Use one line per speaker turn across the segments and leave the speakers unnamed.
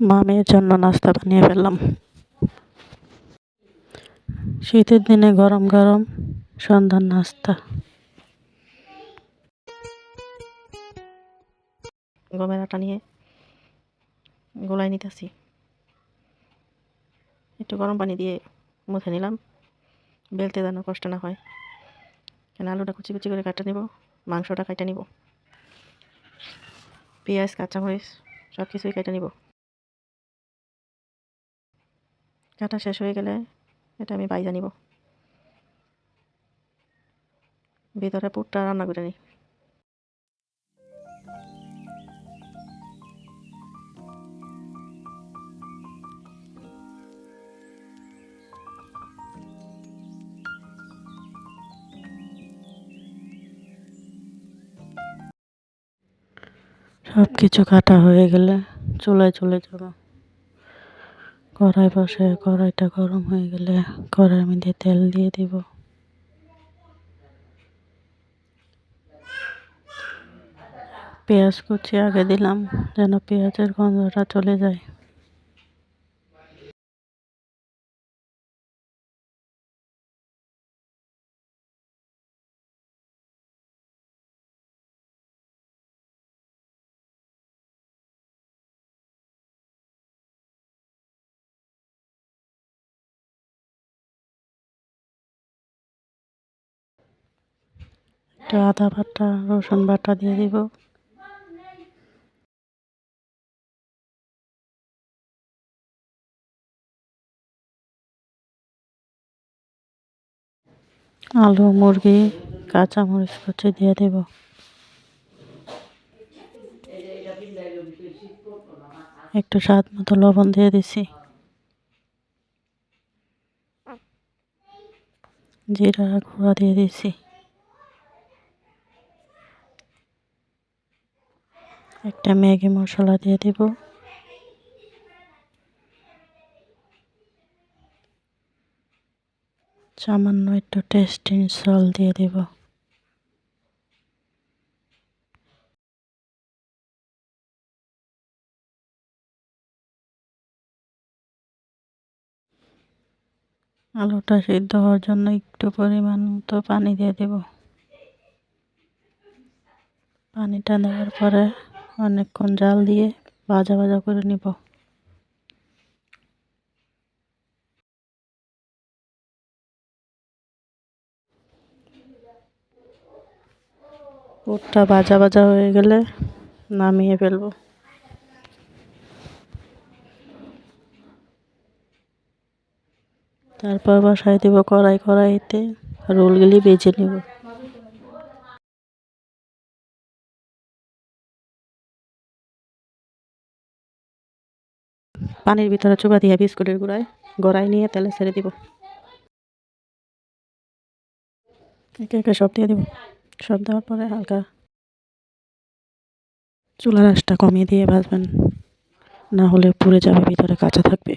মামের জন্য নাস্তা বানিয়ে ফেললাম। শীতের দিনে গরম গরম সন্ধ্যার নাস্তা। গমের আটা নিয়ে গোলায় নিতেছি, একটু গরম পানি দিয়ে মুছে নিলাম, বেলতে যেন কষ্ট না হয়। কেন আলুটা কুচি কুচি করে কাটে নিব, মাংসটা কাটে নিব, পেঁয়াজ কাঁচামরিচ সব কিছুই কেটে নিব। কাটা শেষ হয়ে গেলে এটা আমি বাইজা নিব, ভিতরে পুরটা রান্না করে নিই। সব কিছু কাটা হয়ে গেলে চুলায় চলে যাব। কড়াই বসে, কড়াইটা গরম হয়ে গেলে কড়াইয়ের মধ্যে তেল দিয়ে দিব। পেঁয়াজ কুচি আগে দিলাম যেন পেঁয়াজের গন্ধটা চলে যায়। একটা আদা বাটা রসুন বাটা দিয়ে দিব। আলু, মুরগি, কাঁচামরিচ কুচি দিয়ে দেব। একটু স্বাদ মতো লবণ দিয়ে দিছি। জিরা গুঁড়া দিয়ে দিছি। একটা ম্যাগি মশলা দিয়ে দিব। সামান্য একটু টেস্টিং সল্ট দিয়ে দিব। আলুটা সিদ্ধ হওয়ার জন্য একটু পরিমাণ মতো পানি দিয়ে দেব। পানিটা দেওয়ার পরে অনেকক্ষণ জাল দিয়ে ভাজা ভাজা করে নিব। পুরটা ভাজা ভাজা হয়ে গেলে নামিয়ে ফেলবো। তারপর বসাই দিব কড়াইতে রোলগুলি ভেজে নেব। পানির ভিতরে চুবা দিয়ে বিস্কুটের গড়াই নিয়ে তেলে ছেড়ে দিব। একে একে সব দিয়ে দিব। সব দেওয়ার পরে হালকা চুলার আঁচটা কমিয়ে দিয়ে ভাজবেন, না হলে পুড়ে যাবে, ভিতরে কাঁচা থাকবে।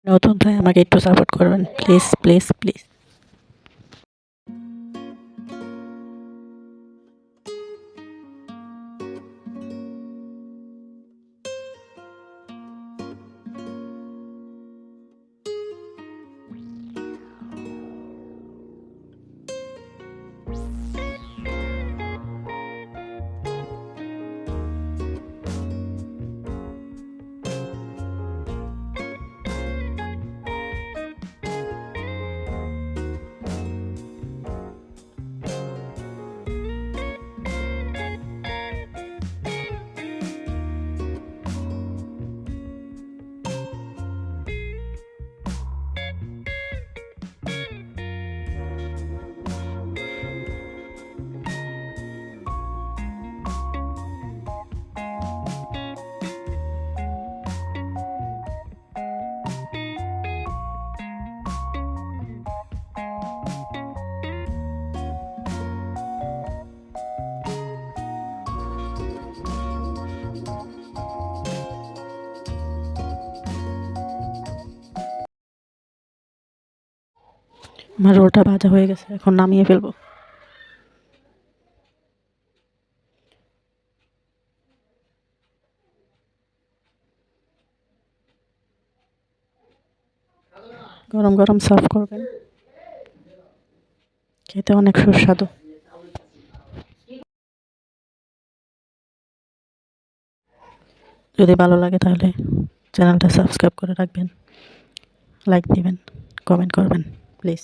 নতুন ভাই আমাকে একটু সাপোর্ট করবেন প্লিজ প্লিজ প্লিজ। আমার রোলটা ভাজা হয়ে গেছে, এখন নামিয়ে ফেলবো। গরম গরম সার্ভ করবেন, খেতে অনেক সুস্বাদু। যদি ভালো লাগে তাহলে চ্যানেলটা সাবস্ক্রাইব করে রাখবেন, লাইক দিবেন, কমেন্ট করবেন প্লিজ।